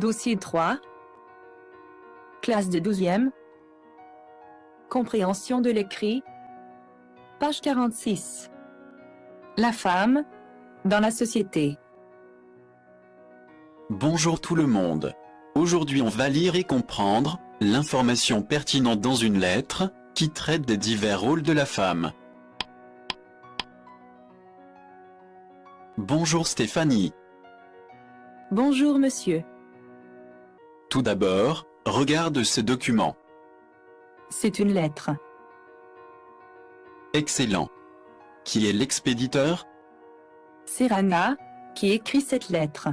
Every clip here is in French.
Dossier 3. Classe de 12e. Compréhension de l'écrit. Page 46. La femme dans la société. Bonjour tout le monde. Aujourd'hui on va lire et comprendre l'information pertinente dans une lettre qui traite des divers rôles de la femme. Bonjour Stéphanie. Bonjour monsieur. Tout d'abord, regarde ce document. C'est une lettre. Excellent. Qui est l'expéditeur? C'est Rana qui écrit cette lettre.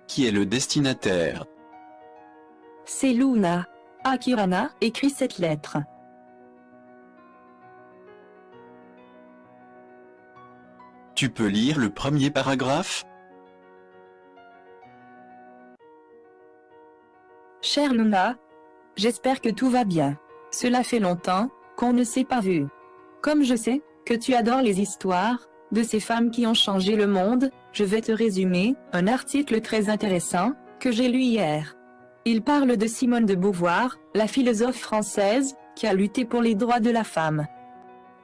Qui est le destinataire? C'est Luna qui Rana écrit cette lettre. Tu peux lire le premier paragraphe? Chère Luna, j'espère que tout va bien. Cela fait longtemps qu'on ne s'est pas vu. Comme je sais que tu adores les histoires de ces femmes qui ont changé le monde, je vais te résumer un article très intéressant que j'ai lu hier. Il parle de Simone de Beauvoir, la philosophe française qui a lutté pour les droits de la femme.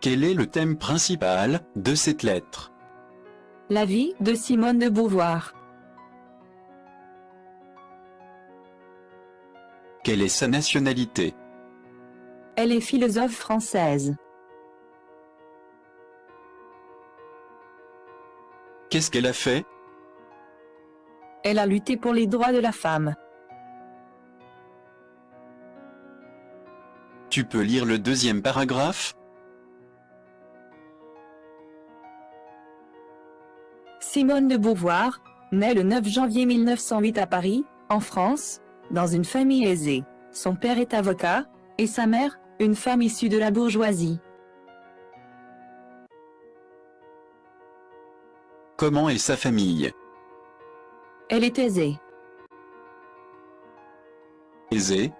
Quel est le thème principal de cette lettre? La vie de Simone de Beauvoir. Quelle est sa nationalité? Elle est philosophe française. Qu'est-ce qu'elle a fait? Elle a lutté pour les droits de la femme. Tu peux lire le deuxième paragraphe? Simone de Beauvoir, née le 9 janvier 1908 à Paris, en France, dans une famille aisée. Son père est avocat, et sa mère, une femme issue de la bourgeoisie. Comment est sa famille? Elle est aisée. Aisée,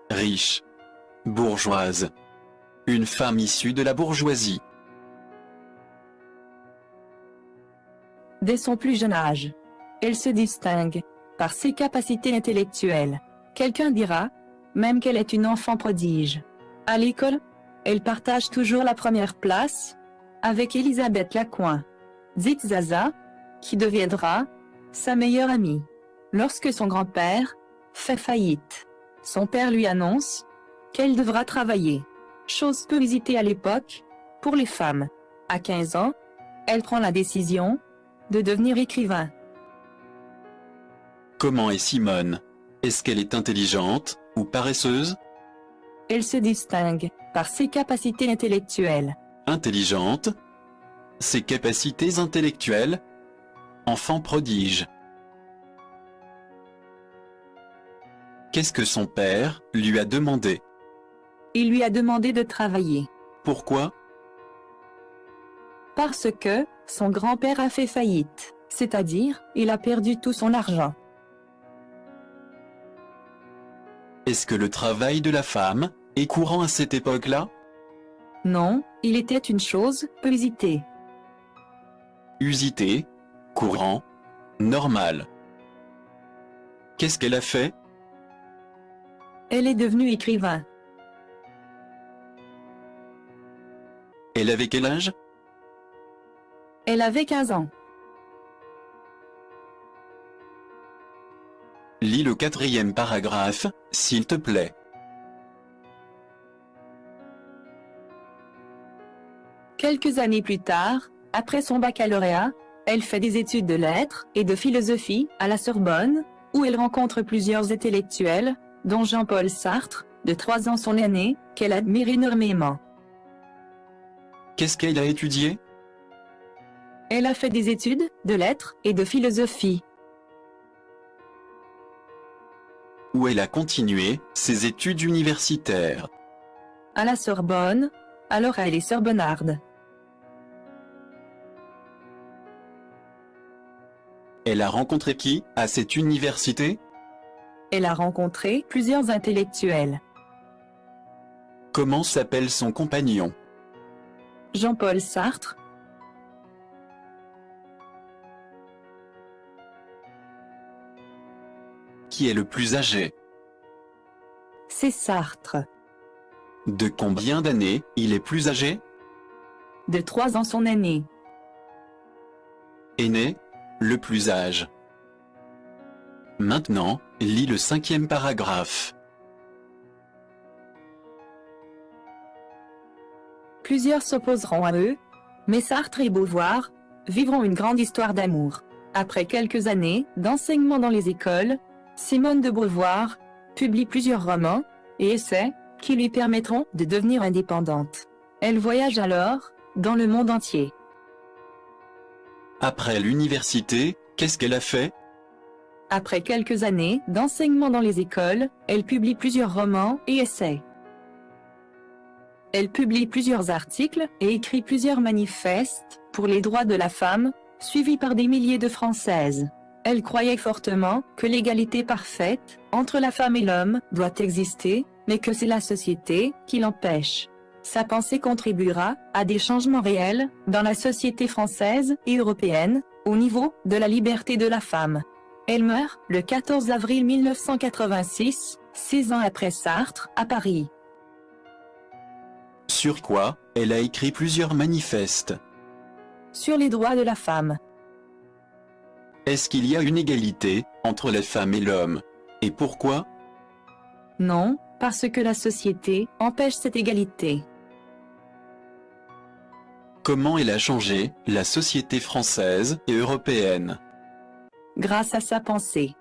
riche, bourgeoise. Une femme issue de la bourgeoisie. Dès son plus jeune âge, elle se distingue par ses capacités intellectuelles. Quelqu'un dira même qu'elle est une enfant prodige. À l'école, elle partage toujours la première place avec Élisabeth Lacoin, dite Zaza, qui deviendra sa meilleure amie. Lorsque son grand-père fait faillite, son père lui annonce qu'elle devra travailler, chose peu visitée à l'époque pour les femmes. À 15 ans, elle prend la décision de devenir écrivain. Comment est Simone? Est-ce qu'elle est intelligente ou paresseuse? Elle se distingue par ses capacités intellectuelles. Intelligente. Ses capacités intellectuelles. Enfant prodige. Qu'est-ce que son père lui a demandé? Il lui a demandé de travailler. Pourquoi? Parce que son grand-père a fait faillite, c'est-à-dire il a perdu tout son argent. Est-ce que le travail de la femme est courant à cette époque-là? Non, il était une chose peu visitée. Usité, courant, normal. Qu'est-ce qu'elle a fait? Elle est devenue écrivain. Elle avait quel âge? Elle avait 15 ans. Lis le quatrième paragraphe, s'il te plaît. Quelques années plus tard, après son baccalauréat, elle fait des études de lettres et de philosophie à la Sorbonne, où elle rencontre plusieurs intellectuels, dont Jean-Paul Sartre, de 3 ans son aîné, qu'elle admire énormément. Qu'est-ce qu'elle a étudié? Elle a fait des études de lettres et de philosophie. Où elle a continué ses études universitaires. À la Sorbonne, alors elle est sorbonnarde. Elle a rencontré qui à cette université? Elle a rencontré plusieurs intellectuels. Comment s'appelle son compagnon? Jean-Paul Sartre. qui est le plus âgé? C'est Sartre. De combien d'années il est plus âgé? De 3 ans son aîné. Aîné, le plus âge. Maintenant, lis le 5e paragraphe. Plusieurs s'opposeront à eux, mais Sartre et Beauvoir vivront une grande histoire d'amour. Après quelques années d'enseignement dans les écoles, Simone de Beauvoir publie plusieurs romans et essais qui lui permettront de devenir indépendante. Elle voyage alors dans le monde entier. Après l'université, qu'est-ce qu'elle a fait? Après quelques années d'enseignement dans les écoles, elle publie plusieurs romans et essais. Elle publie plusieurs articles et écrit plusieurs manifestes pour les droits de la femme, suivis par des milliers de Françaises. Elle croyait fortement que l'égalité parfaite entre la femme et l'homme doit exister, mais que c'est la société qui l'empêche. Sa pensée contribuera à des changements réels dans la société française et européenne, au niveau de la liberté de la femme. Elle meurt le 14 avril 1986, 6 ans après Sartre, à Paris. Sur quoi elle a écrit plusieurs manifestes? Sur les droits de la femme. Est-ce qu'il y a une égalité entre la femme et l'homme? Et pourquoi? Non, parce que la société empêche cette égalité. Comment elle a changé la société française et européenne? Grâce à sa pensée.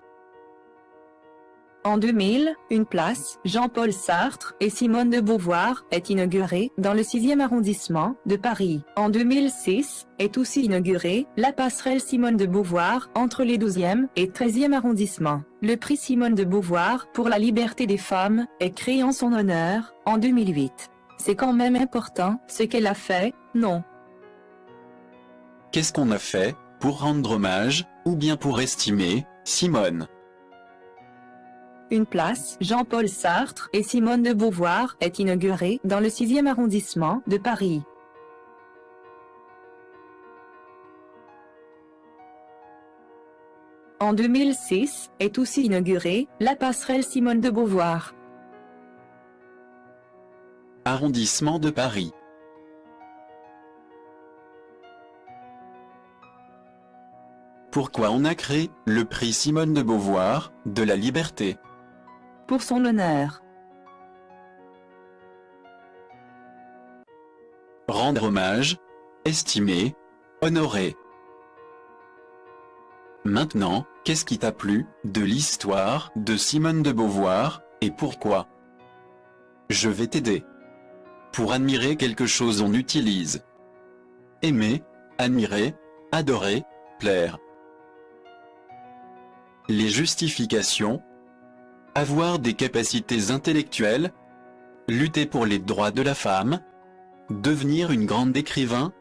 En 2000, une place Jean-Paul Sartre et Simone de Beauvoir est inaugurée dans le 6e arrondissement de Paris. En 2006, est aussi inaugurée la passerelle Simone de Beauvoir entre les 12e et 13e arrondissements. Le prix Simone de Beauvoir pour la liberté des femmes est créé en son honneur en 2008. C'est quand même important ce qu'elle a fait, non? Qu'est-ce qu'on a fait pour rendre hommage, ou bien pour estimer, Simone? Une place Jean-Paul Sartre et Simone de Beauvoir est inaugurée dans le 6e arrondissement de Paris. En 2006, est aussi inaugurée la passerelle Simone de Beauvoir. Arrondissement de Paris. Pourquoi on a créé le prix Simone de Beauvoir de la liberté? Pour son honneur. Rendre hommage, estimer, honorer. Maintenant, qu'est-ce qui t'a plu de l'histoire de Simone de Beauvoir et pourquoi? Je vais t'aider. Pour admirer quelque chose, on utilise aimer, admirer, adorer, plaire. Les justifications: avoir des capacités intellectuelles, lutter pour les droits de la femme, devenir une grande écrivain,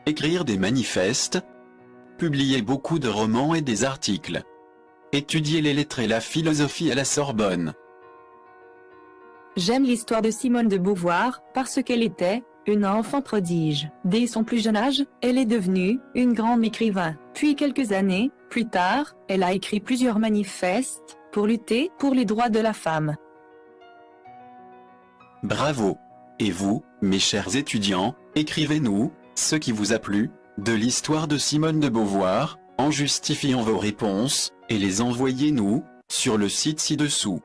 écrire des manifestes, publier beaucoup de romans et des articles, étudier les lettres et la philosophie à la Sorbonne. J'aime l'histoire de Simone de Beauvoir parce qu'elle était une enfant prodige. Dès son plus jeune âge, elle est devenue une grande écrivain. Puis quelques années plus tard, elle a écrit plusieurs manifestes pour lutter pour les droits de la femme. Bravo! Et vous, mes chers étudiants, écrivez-nous ce qui vous a plu de l'histoire de Simone de Beauvoir, en justifiant vos réponses, et les envoyez-nous sur le site ci-dessous.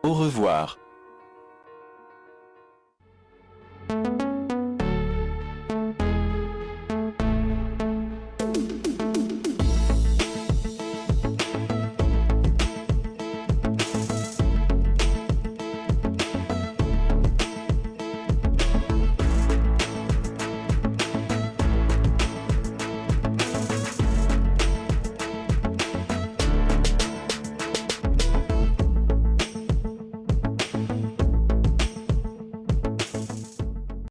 Au revoir.